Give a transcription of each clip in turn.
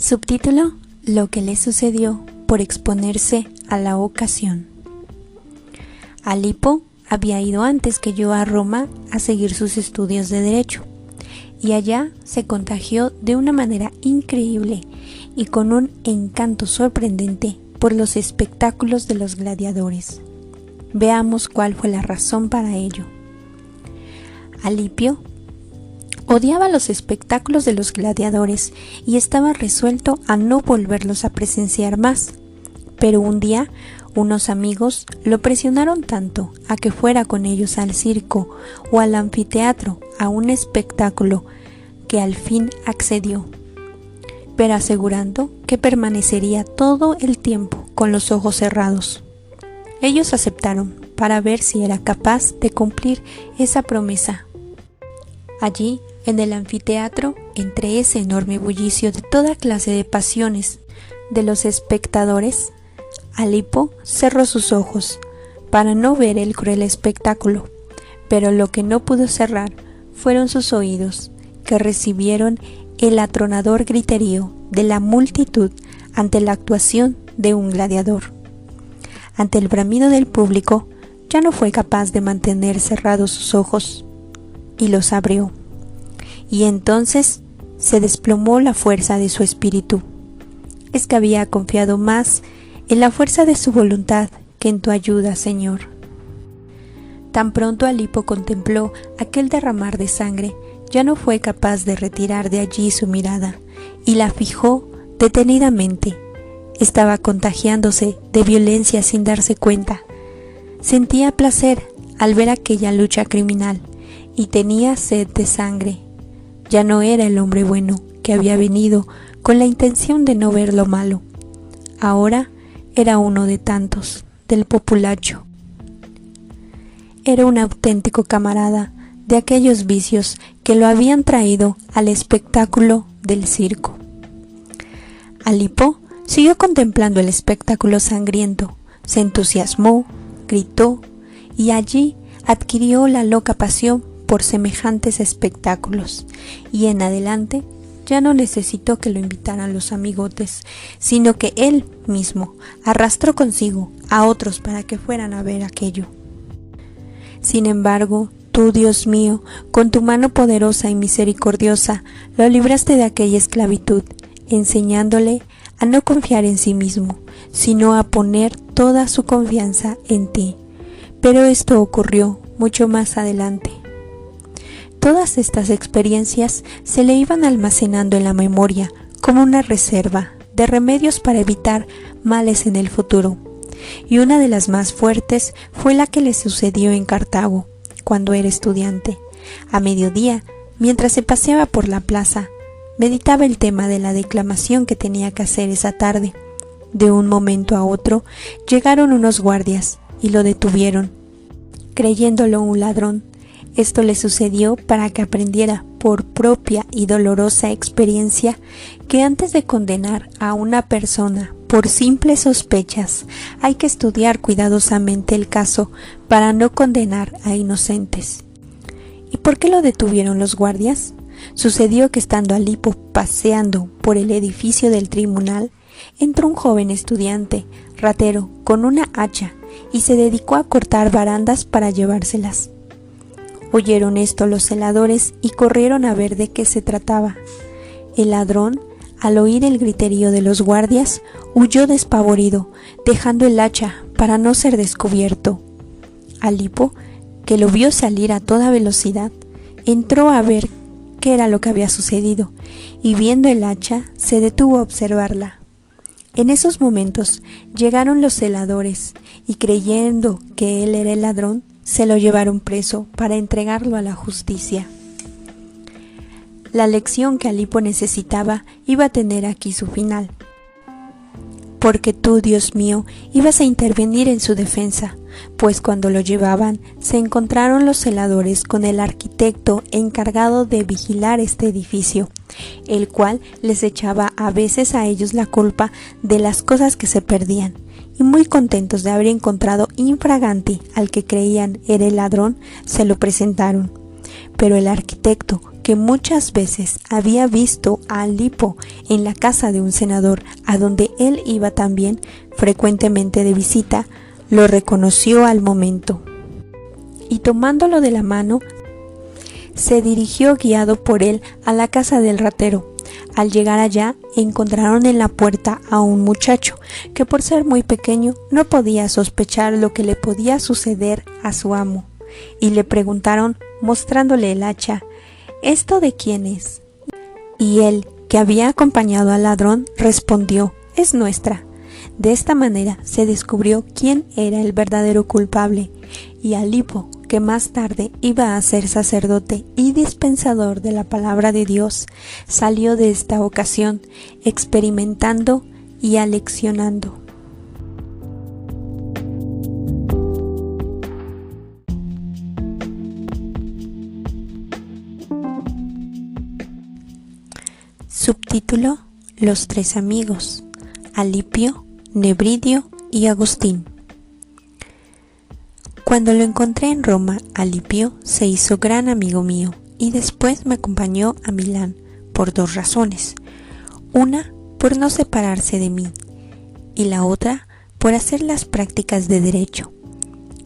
Subtítulo: Lo que le sucedió por exponerse a la ocasión. Alipo había ido antes que yo a Roma a seguir sus estudios de Derecho, y allá se contagió de una manera increíble y con un encanto sorprendente por los espectáculos de los gladiadores. Veamos cuál fue la razón para ello. Alipio odiaba los espectáculos de los gladiadores y estaba resuelto a no volverlos a presenciar más, pero un día unos amigos lo presionaron tanto a que fuera con ellos al circo o al anfiteatro a un espectáculo que al fin accedió, pero asegurando que permanecería todo el tiempo con los ojos cerrados. Ellos aceptaron para ver si era capaz de cumplir esa promesa. Allí, en el anfiteatro, entre ese enorme bullicio de toda clase de pasiones de los espectadores, Alipo cerró sus ojos para no ver el cruel espectáculo, pero lo que no pudo cerrar fueron sus oídos, que recibieron el atronador griterío de la multitud ante la actuación de un gladiador. Ante el bramido del público, ya no fue capaz de mantener cerrados sus ojos, y los abrió. Y entonces se desplomó la fuerza de su espíritu. Es que había confiado más en la fuerza de su voluntad que en tu ayuda, Señor. Tan pronto Alipo contempló aquel derramar de sangre, ya no fue capaz de retirar de allí su mirada, y la fijó detenidamente. Estaba contagiándose de violencia sin darse cuenta. Sentía placer al ver aquella lucha criminal, y tenía sed de sangre. Ya no era el hombre bueno que había venido con la intención de no ver lo malo. Ahora era uno de tantos, del populacho. Era un auténtico camarada de aquellos vicios que lo habían traído al espectáculo del circo. Alipo siguió contemplando el espectáculo sangriento, se entusiasmó, gritó, y allí adquirió la loca pasión por semejantes espectáculos, y en adelante ya no necesitó que lo invitaran los amigotes, sino que él mismo arrastró consigo a otros para que fueran a ver aquello. Sin embargo, tú, Dios mío, con tu mano poderosa y misericordiosa, lo libraste de aquella esclavitud, enseñándole a no confiar en sí mismo, sino a poner toda su confianza en ti. Pero esto ocurrió mucho más adelante. Todas estas experiencias se le iban almacenando en la memoria como una reserva de remedios para evitar males en el futuro, y una de las más fuertes fue la que le sucedió en Cartago, cuando era estudiante. A mediodía, mientras se paseaba por la plaza, meditaba el tema de la declamación que tenía que hacer esa tarde. De un momento a otro, llegaron unos guardias y lo detuvieron, creyéndolo un ladrón. Esto le sucedió para que aprendiera por propia y dolorosa experiencia que antes de condenar a una persona por simples sospechas hay que estudiar cuidadosamente el caso para no condenar a inocentes. ¿Y por qué lo detuvieron los guardias? Sucedió que estando Alipo paseando por el edificio del tribunal, entró un joven estudiante, ratero, con una hacha y se dedicó a cortar barandas para llevárselas. Oyeron esto los celadores y corrieron a ver de qué se trataba. El ladrón, al oír el griterío de los guardias, huyó despavorido, dejando el hacha para no ser descubierto. Alipo, que lo vio salir a toda velocidad, entró a ver qué era lo que había sucedido, y viendo el hacha, se detuvo a observarla. En esos momentos llegaron los celadores, y creyendo que él era el ladrón, se lo llevaron preso para entregarlo a la justicia. La lección que Alipo necesitaba iba a tener aquí su final, porque tú, Dios mío, ibas a intervenir en su defensa, pues cuando lo llevaban se encontraron los celadores con el arquitecto encargado de vigilar este edificio, el cual les echaba a veces a ellos la culpa de las cosas que se perdían, y muy contentos de haber encontrado infraganti al que creían era el ladrón, se lo presentaron. Pero el arquitecto, que muchas veces había visto a Alipo en la casa de un senador, a donde él iba también frecuentemente de visita, lo reconoció al momento y tomándolo de la mano, se dirigió guiado por él a la casa del ratero. Al llegar allá, encontraron en la puerta a un muchacho que por ser muy pequeño no podía sospechar lo que le podía suceder a su amo, y le preguntaron, mostrándole el hacha, ¿esto de quién es? Y él, que había acompañado al ladrón, respondió, es nuestra. De esta manera se descubrió quién era el verdadero culpable, y Alipo, que más tarde iba a ser sacerdote y dispensador de la palabra de Dios, salió de esta ocasión experimentando y aleccionando. Subtítulo: Los tres amigos, Alipio, Nebridio y Agustín. Cuando lo encontré en Roma, Alipio se hizo gran amigo mío y después me acompañó a Milán por dos razones. Una, por no separarse de mí, y la otra, por hacer las prácticas de derecho,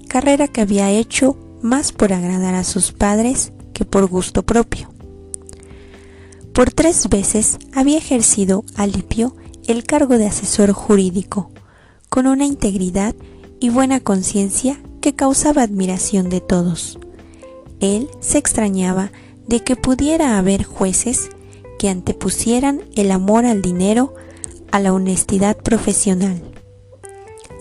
carrera que había hecho más por agradar a sus padres que por gusto propio. Por 3 veces había ejercido Alipio el cargo de asesor jurídico, con una integridad y buena conciencia que causaba admiración de todos. Él se extrañaba de que pudiera haber jueces que antepusieran el amor al dinero a la honestidad profesional.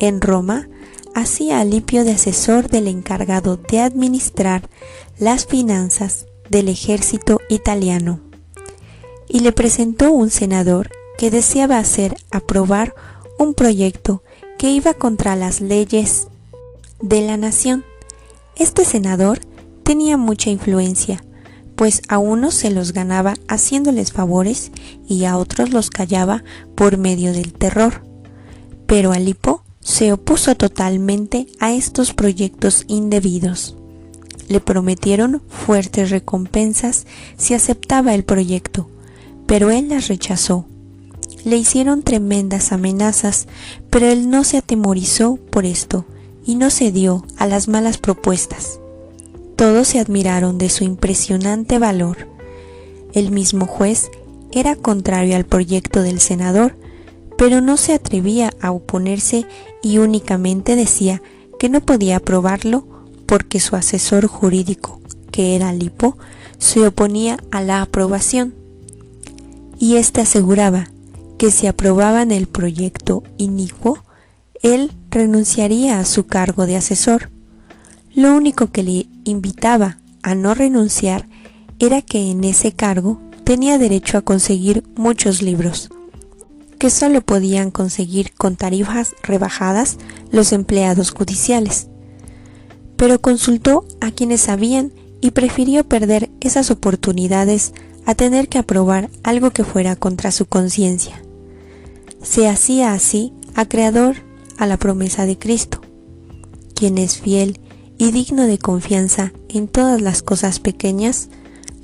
En Roma, hacía Alipio de asesor del encargado de administrar las finanzas del ejército italiano, y le presentó un senador que deseaba hacer aprobar un proyecto que iba contra las leyes de la nación. Este senador tenía mucha influencia, pues a unos se los ganaba haciéndoles favores y a otros los callaba por medio del terror. Pero Alipo se opuso totalmente a estos proyectos indebidos. Le prometieron fuertes recompensas si aceptaba el proyecto, pero él las rechazó. Le hicieron tremendas amenazas, pero él no se atemorizó por esto y no cedió a las malas propuestas. Todos se admiraron de su impresionante valor. El mismo juez era contrario al proyecto del senador, pero no se atrevía a oponerse y únicamente decía que no podía aprobarlo porque su asesor jurídico, que era Alipo, se oponía a la aprobación. Y éste aseguraba que si aprobaban el proyecto inicuo, él renunciaría a su cargo de asesor. Lo único que le invitaba a no renunciar era que en ese cargo tenía derecho a conseguir muchos libros, que solo podían conseguir con tarifas rebajadas los empleados judiciales. Pero consultó a quienes sabían y prefirió perder esas oportunidades a tener que aprobar algo que fuera contra su conciencia. Se hacía así acreedor a la promesa de Cristo, quien es fiel y digno de confianza en todas las cosas pequeñas,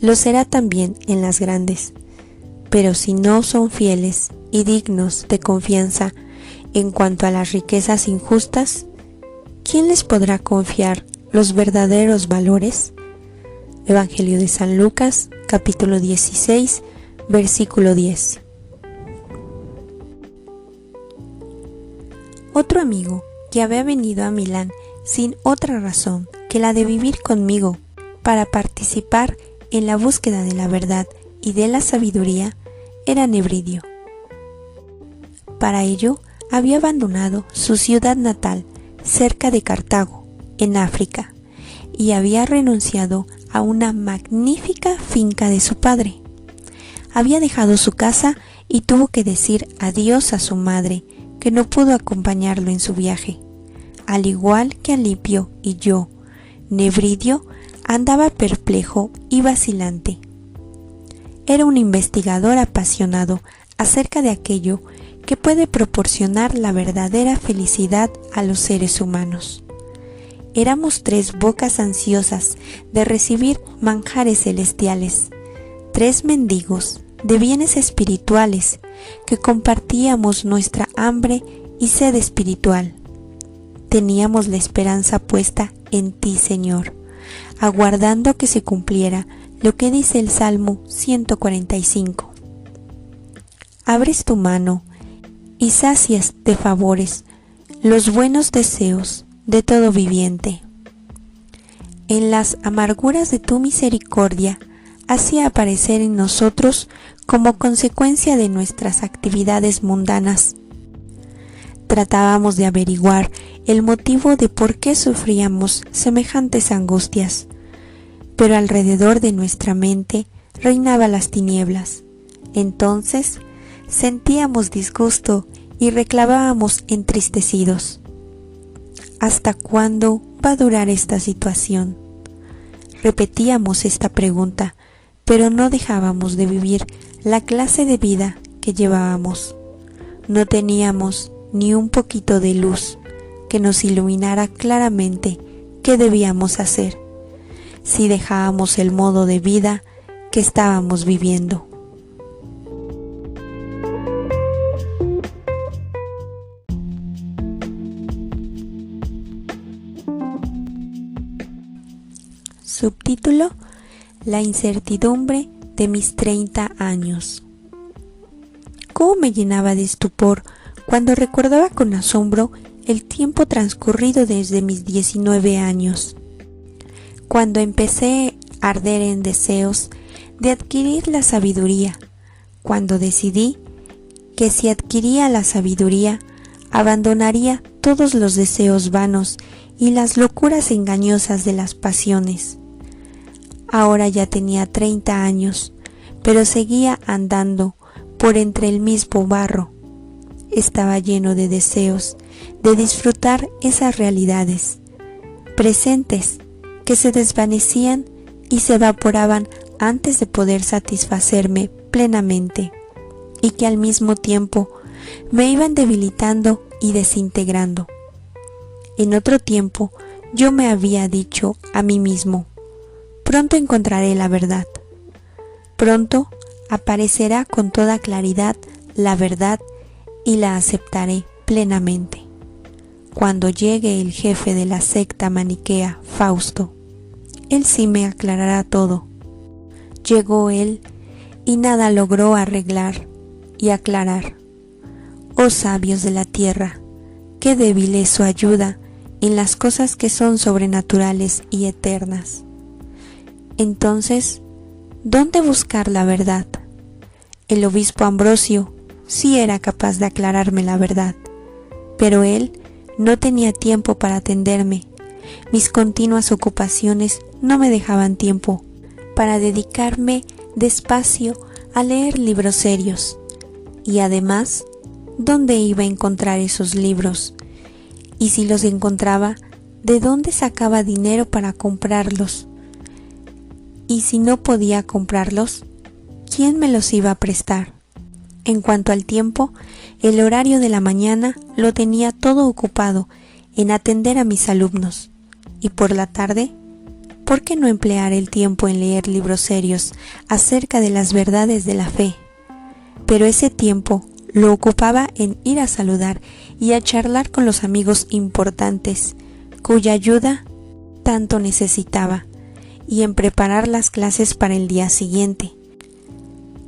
lo será también en las grandes. Pero si no son fieles y dignos de confianza en cuanto a las riquezas injustas, ¿quién les podrá confiar los verdaderos valores? Evangelio de San Lucas, capítulo 16, versículo 10. Otro amigo que había venido a Milán sin otra razón que la de vivir conmigo para participar en la búsqueda de la verdad y de la sabiduría era Nebridio. Para ello había abandonado su ciudad natal cerca de Cartago, en África, y había renunciado a una magnífica finca de su padre. Había dejado su casa y tuvo que decir adiós a su madre, que no pudo acompañarlo en su viaje. Al igual que Alipio y yo, Nebridio andaba perplejo y vacilante. Era un investigador apasionado acerca de aquello que puede proporcionar la verdadera felicidad a los seres humanos. Éramos 3 bocas ansiosas de recibir manjares celestiales, 3 mendigos de bienes espirituales que compartíamos nuestra hambre y sed espiritual. Teníamos la esperanza puesta en ti, Señor, aguardando que se cumpliera lo que dice el Salmo 145. Abres tu mano y sacias de favores los buenos deseos de todo viviente. En las amarguras de tu misericordia, hacía aparecer en nosotros, como consecuencia de nuestras actividades mundanas. Tratábamos de averiguar el motivo de por qué sufríamos semejantes angustias, pero alrededor de nuestra mente reinaban las tinieblas. Entonces sentíamos disgusto y reclamábamos entristecidos. ¿Hasta cuándo va a durar esta situación? Repetíamos esta pregunta, pero no dejábamos de vivir la clase de vida que llevábamos. No teníamos ni un poquito de luz que nos iluminara claramente qué debíamos hacer si dejábamos el modo de vida que estábamos viviendo. Subtítulo: La incertidumbre de mis 30 años. ¿Cómo me llenaba de estupor cuando recordaba con asombro el tiempo transcurrido desde mis 19 años? Cuando empecé a arder en deseos de adquirir la sabiduría, cuando decidí que si adquiría la sabiduría, abandonaría todos los deseos vanos y las locuras engañosas de las pasiones. Ahora ya tenía 30 años, pero seguía andando por entre el mismo barro. Estaba lleno de deseos de disfrutar esas realidades presentes que se desvanecían y se evaporaban antes de poder satisfacerme plenamente, y que al mismo tiempo me iban debilitando y desintegrando. En otro tiempo yo me había dicho a mí mismo: pronto encontraré la verdad. Pronto aparecerá con toda claridad la verdad y la aceptaré plenamente. Cuando llegue el jefe de la secta maniquea, Fausto, él sí me aclarará todo. Llegó él y nada logró arreglar y aclarar. Oh sabios de la tierra, qué débil es su ayuda en las cosas que son sobrenaturales y eternas. Entonces, ¿dónde buscar la verdad? El obispo Ambrosio sí era capaz de aclararme la verdad, pero él no tenía tiempo para atenderme. Mis continuas ocupaciones no me dejaban tiempo para dedicarme despacio a leer libros serios. Y además, ¿dónde iba a encontrar esos libros? Y si los encontraba, ¿de dónde sacaba dinero para comprarlos? Y si no podía comprarlos, ¿quién me los iba a prestar? En cuanto al tiempo, el horario de la mañana lo tenía todo ocupado en atender a mis alumnos, y por la tarde, ¿por qué no emplear el tiempo en leer libros serios acerca de las verdades de la fe? Pero ese tiempo lo ocupaba en ir a saludar y a charlar con los amigos importantes, cuya ayuda tanto necesitaba, y en preparar las clases para el día siguiente,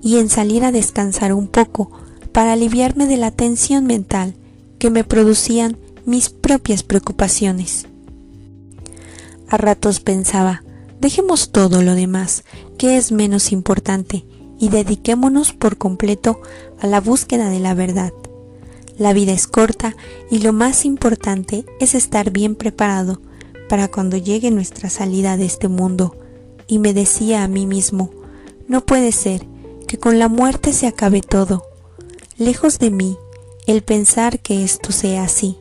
y en salir a descansar un poco para aliviarme de la tensión mental que me producían mis propias preocupaciones. A ratos pensaba: dejemos todo lo demás, que es menos importante, y dediquémonos por completo a la búsqueda de la verdad. La vida es corta y lo más importante es estar bien preparado para cuando llegue nuestra salida de este mundo. Y me decía a mí mismo: no puede ser que con la muerte se acabe todo. Lejos de mí el pensar que esto sea así.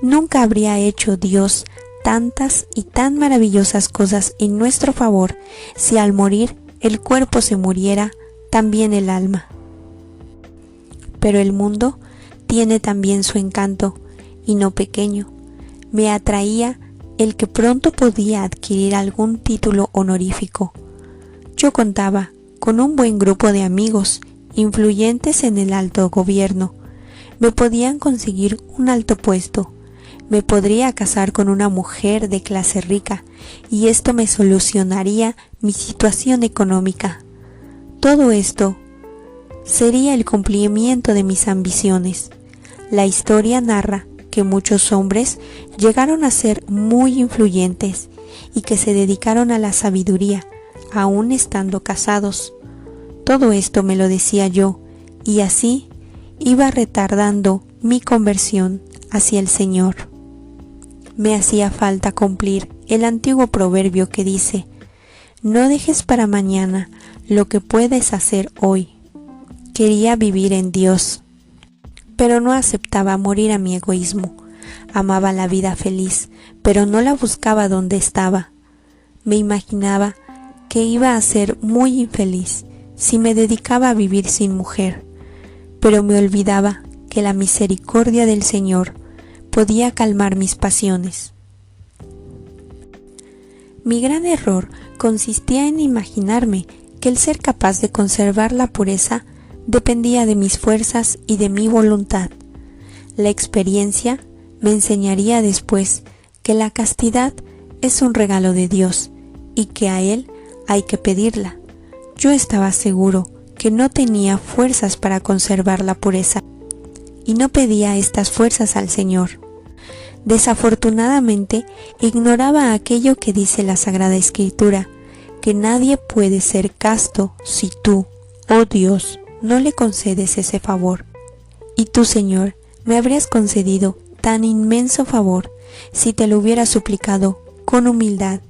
Nunca habría hecho Dios tantas y tan maravillosas cosas en nuestro favor si al morir el cuerpo se muriera, también el alma. Pero el mundo tiene también su encanto, y no pequeño. Me atraía el que pronto podía adquirir algún título honorífico. Yo contaba con un buen grupo de amigos, influyentes en el alto gobierno. Me podían conseguir un alto puesto. Me podría casar con una mujer de clase rica y esto me solucionaría mi situación económica. Todo esto sería el cumplimiento de mis ambiciones. La historia narra que muchos hombres llegaron a ser muy influyentes y que se dedicaron a la sabiduría, aún estando casados. Todo esto me lo decía yo, y así iba retardando mi conversión hacia el Señor. Me hacía falta cumplir el antiguo proverbio que dice: no dejes para mañana lo que puedes hacer hoy. Quería vivir en Dios, pero no aceptaba morir a mi egoísmo. Amaba la vida feliz, pero no la buscaba donde estaba. Me imaginaba que iba a ser muy infeliz si me dedicaba a vivir sin mujer, pero me olvidaba que la misericordia del Señor podía calmar mis pasiones. Mi gran error consistía en imaginarme que el ser capaz de conservar la pureza dependía de mis fuerzas y de mi voluntad. La experiencia me enseñaría después que la castidad es un regalo de Dios y que a Él hay que pedirla. Yo estaba seguro que no tenía fuerzas para conservar la pureza y no pedía estas fuerzas al Señor. Desafortunadamente, ignoraba aquello que dice la Sagrada Escritura, que nadie puede ser casto si tú, oh Dios, no le concedes ese favor. Y tú, Señor, me habrías concedido tan inmenso favor si te lo hubiera suplicado con humildad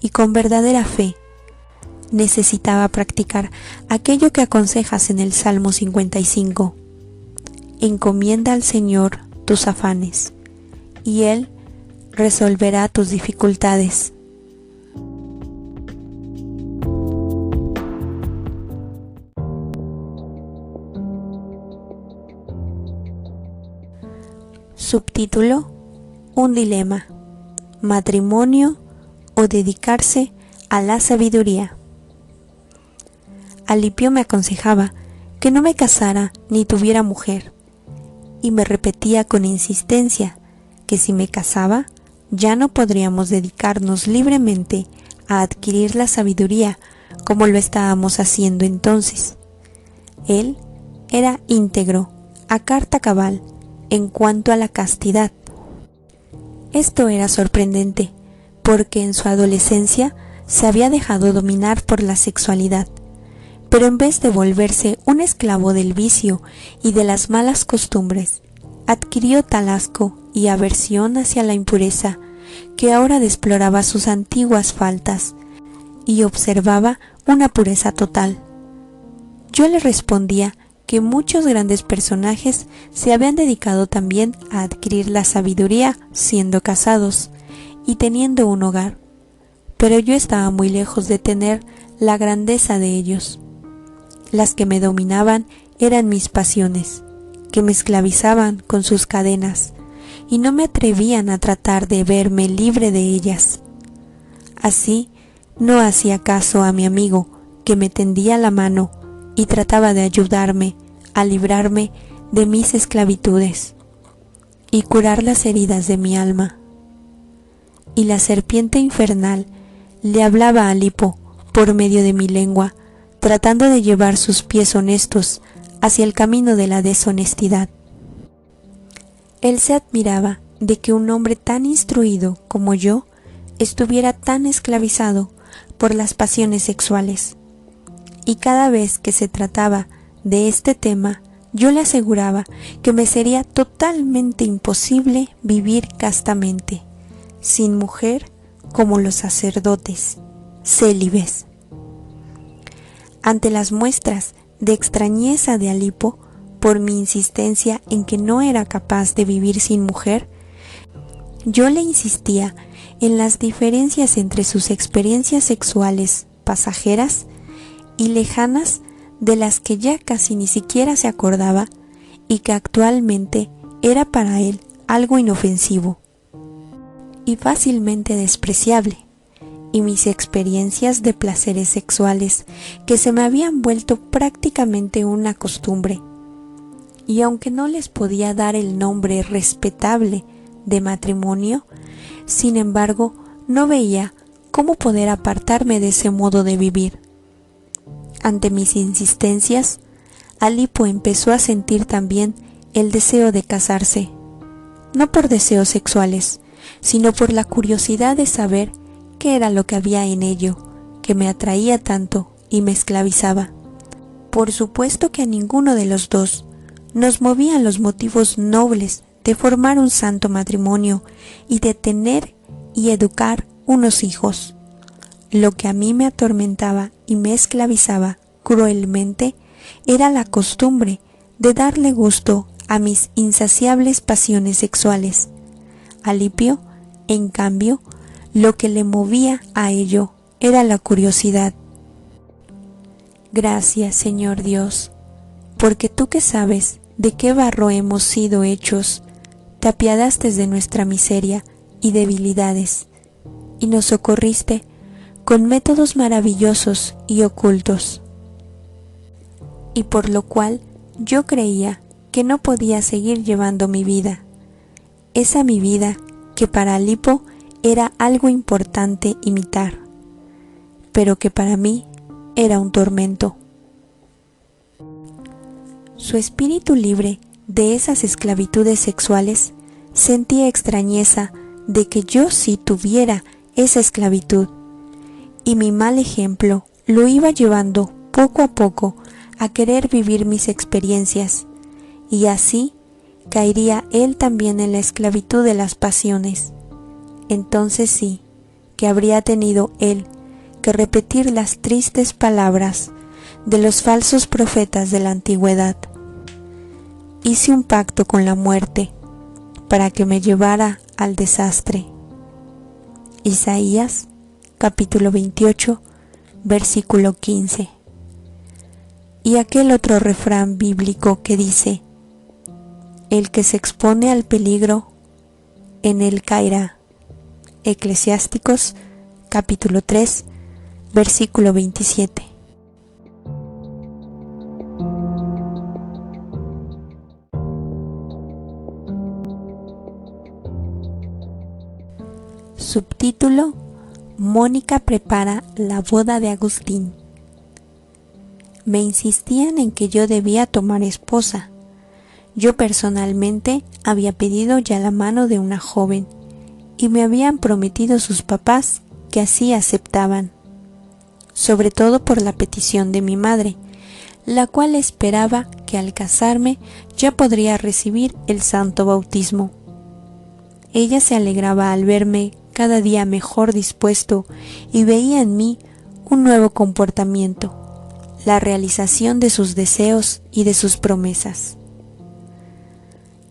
y con verdadera fe. Necesitaba practicar aquello que aconsejas en el Salmo 55. Encomienda al Señor tus afanes, y Él resolverá tus dificultades. Subtítulo: un dilema, matrimonio o dedicarse a la sabiduría. Alipio me aconsejaba que no me casara ni tuviera mujer, y me repetía con insistencia que si me casaba ya no podríamos dedicarnos libremente a adquirir la sabiduría como lo estábamos haciendo entonces. Él era íntegro, a carta cabal, en cuanto a la castidad. Esto era sorprendente, porque en su adolescencia se había dejado dominar por la sexualidad, pero en vez de volverse un esclavo del vicio y de las malas costumbres, adquirió tal asco y aversión hacia la impureza que ahora deploraba sus antiguas faltas y observaba una pureza total. Yo le respondía que muchos grandes personajes se habían dedicado también a adquirir la sabiduría siendo casados y teniendo un hogar, pero yo estaba muy lejos de tener la grandeza de ellos. Las que me dominaban eran mis pasiones, que me esclavizaban con sus cadenas, y no me atrevían a tratar de verme libre de ellas. Así, no hacía caso a mi amigo, que me tendía la mano y trataba de ayudarme a librarme de mis esclavitudes y curar las heridas de mi alma. Y la serpiente infernal le hablaba a Alipo por medio de mi lengua, tratando de llevar sus pies honestos hacia el camino de la deshonestidad. Él se admiraba de que un hombre tan instruido como yo estuviera tan esclavizado por las pasiones sexuales, y cada vez que se trataba de este tema, yo le aseguraba que me sería totalmente imposible vivir castamente, sin mujer como los sacerdotes, célibes. Ante las muestras de extrañeza de Alipo por mi insistencia en que no era capaz de vivir sin mujer, yo le insistía en las diferencias entre sus experiencias sexuales pasajeras y lejanas de las que ya casi ni siquiera se acordaba y que actualmente era para él algo inofensivo y fácilmente despreciable, y mis experiencias de placeres sexuales que se me habían vuelto prácticamente una costumbre. Y aunque no les podía dar el nombre respetable de matrimonio, sin embargo, no veía cómo poder apartarme de ese modo de vivir. Ante mis insistencias, Alipo empezó a sentir también el deseo de casarse, no por deseos sexuales, sino por la curiosidad de saber qué era lo que había en ello, que me atraía tanto y me esclavizaba. Por supuesto que a ninguno de los dos nos movían los motivos nobles de formar un santo matrimonio y de tener y educar unos hijos. Lo que a mí me atormentaba y me esclavizaba cruelmente era la costumbre de darle gusto a mis insaciables pasiones sexuales. Alipio, en cambio, lo que le movía a ello era la curiosidad. Gracias, Señor Dios, porque tú que sabes de qué barro hemos sido hechos, te apiadaste de nuestra miseria y debilidades, y nos socorriste con métodos maravillosos y ocultos. Y por lo cual yo creía que no podía seguir llevando mi vida, esa mi vida que para Alipo era algo importante imitar, pero que para mí era un tormento. Su espíritu libre de esas esclavitudes sexuales sentía extrañeza de que yo sí tuviera esa esclavitud, y mi mal ejemplo lo iba llevando poco a poco a querer vivir mis experiencias, y así caería él también en la esclavitud de las pasiones. Entonces sí, que habría tenido él que repetir las tristes palabras de los falsos profetas de la antigüedad. Hice un pacto con la muerte para que me llevara al desastre. Isaías, capítulo 28, versículo 15. Y aquel otro refrán bíblico que dice: el que se expone al peligro, en él caerá. Eclesiásticos, capítulo 3, versículo 27. Subtítulo: Mónica prepara la boda de Agustín. Me insistían en que yo debía tomar esposa. Yo personalmente había pedido ya la mano de una joven y me habían prometido sus papás que así aceptaban, sobre todo por la petición de mi madre, la cual esperaba que al casarme ya podría recibir el santo bautismo. Ella se alegraba al verme cada día mejor dispuesto y veía en mí un nuevo comportamiento, la realización de sus deseos y de sus promesas.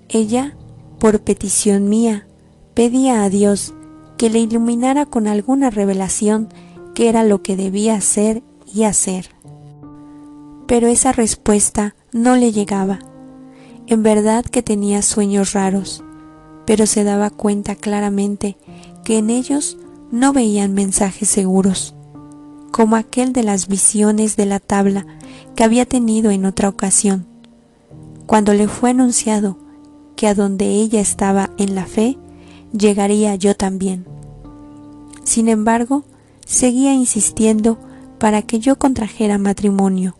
Ella, por petición mía, pedía a Dios que le iluminara con alguna revelación qué era lo que debía hacer y hacer. Pero esa respuesta no le llegaba. En verdad que tenía sueños raros, pero se daba cuenta claramente que en ellos no veían mensajes seguros, como aquel de las visiones de la tabla que había tenido en otra ocasión, cuando le fue anunciado que a donde ella estaba en la fe, llegaría yo también. Sin embargo, seguía insistiendo para que yo contrajera matrimonio,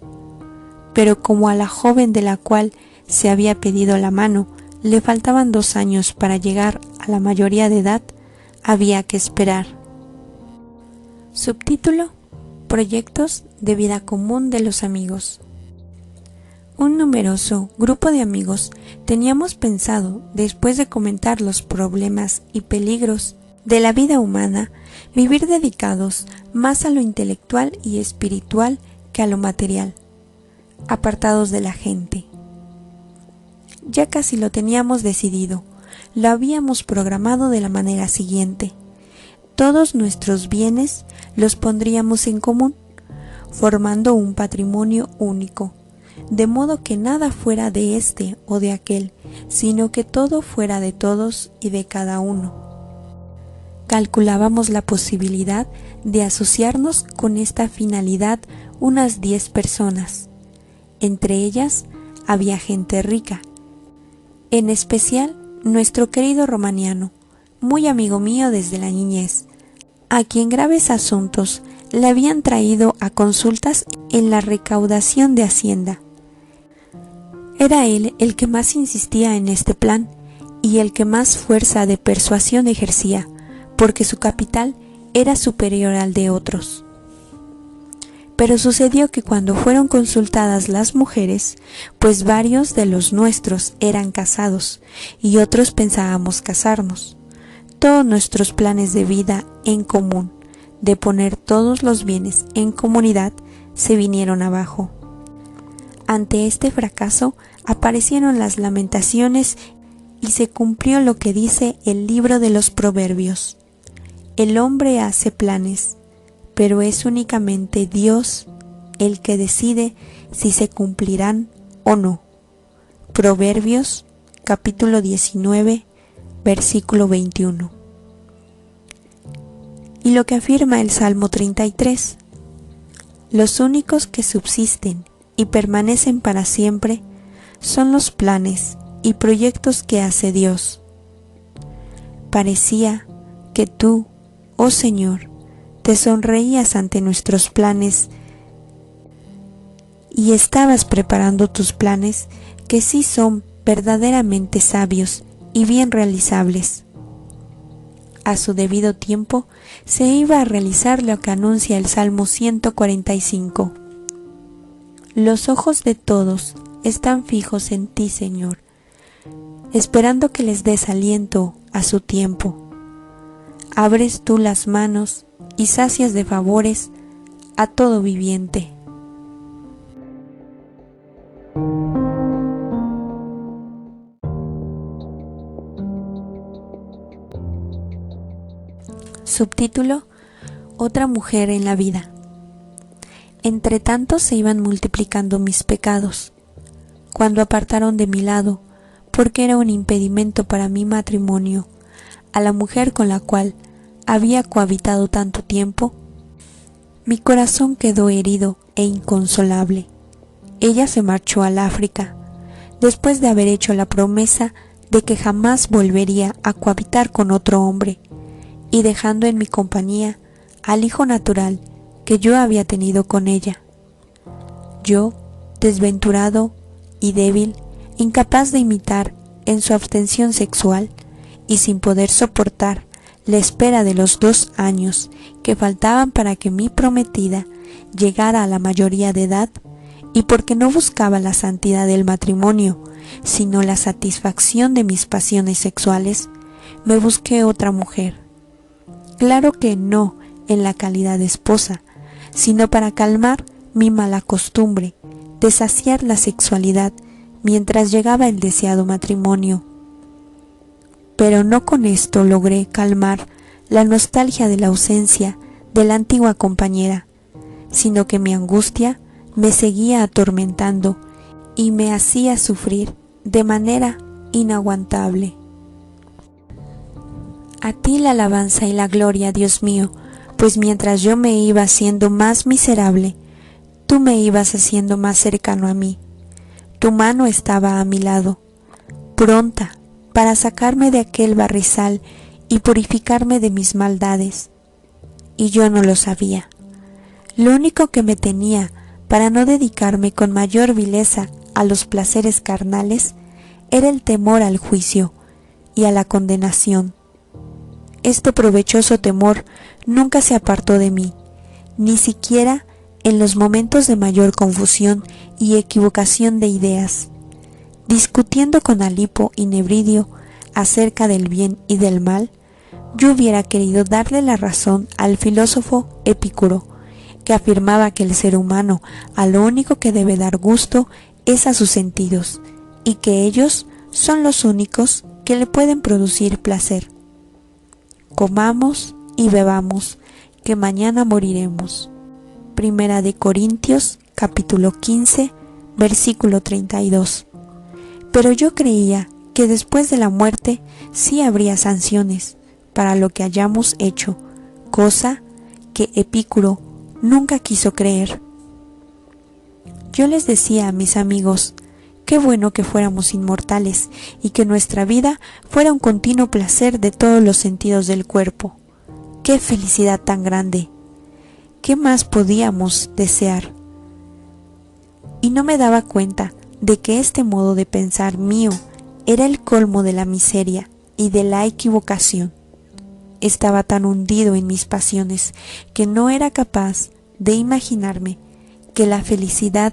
pero como a la joven de la cual se había pedido la mano le faltaban 2 años para llegar a la mayoría de edad, había que esperar. Subtítulo: Proyectos de vida común de los amigos. Un numeroso grupo de amigos teníamos pensado, después de comentar los problemas y peligros de la vida humana, vivir dedicados más a lo intelectual y espiritual que a lo material, apartados de la gente. Ya casi lo teníamos decidido, lo habíamos programado de la manera siguiente: todos nuestros bienes los pondríamos en común, formando un patrimonio único, de modo que nada fuera de este o de aquel, sino que todo fuera de todos y de cada uno. calculábamos la posibilidad de asociarnos con esta finalidad unas 10 personas. Entre ellas había gente rica, en especial nuestro querido Romaniano, muy amigo mío desde la niñez, a quien graves asuntos le habían traído a consultas en la recaudación de Hacienda. Era él el que más insistía en este plan y el que más fuerza de persuasión ejercía, porque su capital era superior al de otros. Pero sucedió que cuando fueron consultadas las mujeres, pues varios de los nuestros eran casados y otros pensábamos casarnos, todos nuestros planes de vida en común, de poner todos los bienes en comunidad, se vinieron abajo. Ante este fracaso aparecieron las lamentaciones y se cumplió lo que dice el libro de los Proverbios. El hombre hace planes, pero es únicamente Dios el que decide si se cumplirán o no. Proverbios capítulo 19, versículo 21. Y lo que afirma el Salmo 33. Los únicos que subsisten y permanecen para siempre son los planes y proyectos que hace Dios. Parecía que tú, oh Señor, te sonreías ante nuestros planes y estabas preparando tus planes que sí son verdaderamente sabios y bien realizables. A su debido tiempo se iba a realizar lo que anuncia el Salmo 145. Los ojos de todos están fijos en ti, Señor, esperando que les des aliento a su tiempo. Abres tú las manos y sacias de favores a todo viviente. Subtítulo: Otra mujer en la vida. Entre tanto se iban multiplicando mis pecados, cuando apartaron de mi lado, porque era un impedimento para mi matrimonio, a la mujer con la cual había cohabitado tanto tiempo. Mi corazón quedó herido e inconsolable. Ella se marchó al África, después de haber hecho la promesa de que jamás volvería a cohabitar con otro hombre, y dejando en mi compañía al hijo natural que yo había tenido con ella. Yo, desventurado y débil, incapaz de imitar en su abstención sexual y sin poder soportar la espera de los 2 años que faltaban para que mi prometida llegara a la mayoría de edad, y porque no buscaba la santidad del matrimonio, sino la satisfacción de mis pasiones sexuales, me busqué otra mujer. Claro que no en la calidad de esposa, sino para calmar mi mala costumbre de saciar la sexualidad mientras llegaba el deseado matrimonio. Pero no con esto logré calmar la nostalgia de la ausencia de la antigua compañera, sino que mi angustia me seguía atormentando y me hacía sufrir de manera inaguantable. A ti la alabanza y la gloria, Dios mío, pues mientras yo me iba haciendo más miserable, tú me ibas haciendo más cercano a mí. Tu mano estaba a mi lado, pronta para sacarme de aquel barrizal y purificarme de mis maldades. Y yo no lo sabía. Lo único que me tenía para no dedicarme con mayor vileza a los placeres carnales era el temor al juicio y a la condenación. Este provechoso temor nunca se apartó de mí, ni siquiera en los momentos de mayor confusión y equivocación de ideas. Discutiendo con Alipo y Nebridio acerca del bien y del mal, yo hubiera querido darle la razón al filósofo Epicuro, que afirmaba que el ser humano a lo único que debe dar gusto es a sus sentidos, y que ellos son los únicos que le pueden producir placer. Comamos y bebamos, que mañana moriremos. Primera de Corintios, capítulo 15, versículo 32. Pero yo creía que después de la muerte sí habría sanciones, para lo que hayamos hecho, cosa que Epicuro nunca quiso creer. Yo les decía a mis amigos, qué bueno que fuéramos inmortales y que nuestra vida fuera un continuo placer de todos los sentidos del cuerpo. ¡Qué felicidad tan grande! ¿Qué más podíamos desear? Y no me daba cuenta de que este modo de pensar mío era el colmo de la miseria y de la equivocación. Estaba tan hundido en mis pasiones que no era capaz de imaginarme que la felicidad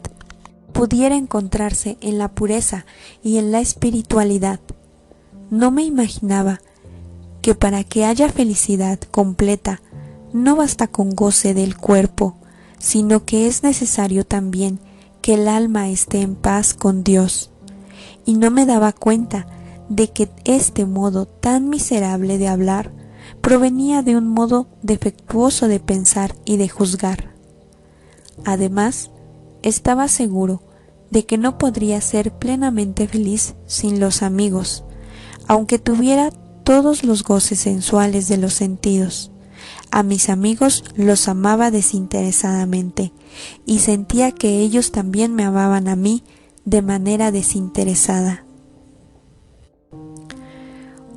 pudiera encontrarse en la pureza y en la espiritualidad. No me imaginaba que para que haya felicidad completa no basta con goce del cuerpo, sino que es necesario también que el alma esté en paz con Dios. Y no me daba cuenta de que este modo tan miserable de hablar provenía de un modo defectuoso de pensar y de juzgar. Además, estaba seguro de que no podría ser plenamente feliz sin los amigos, aunque tuviera todos los goces sensuales de los sentidos. A mis amigos los amaba desinteresadamente y sentía que ellos también me amaban a mí de manera desinteresada.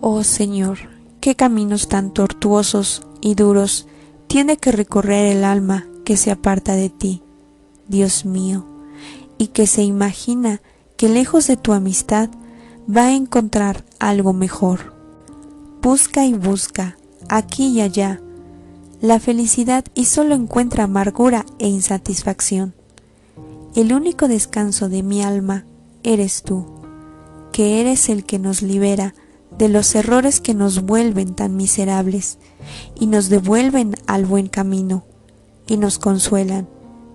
Oh Señor, qué caminos tan tortuosos y duros tiene que recorrer el alma que se aparta de ti, Dios mío, y que se imagina que lejos de tu amistad va a encontrar algo mejor. Busca y busca, aquí y allá, la felicidad y solo encuentra amargura e insatisfacción. El único descanso de mi alma eres tú, que eres el que nos libera de los errores que nos vuelven tan miserables y nos devuelven al buen camino, y nos consuelan,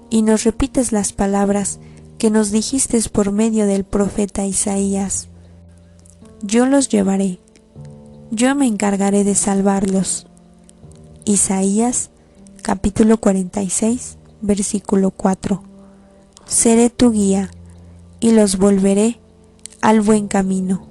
y nos repites las palabras que nos dijiste por medio del profeta Isaías. Yo los llevaré, yo me encargaré de salvarlos. Isaías capítulo 46, versículo 4. Seré tu guía y los volveré al buen camino.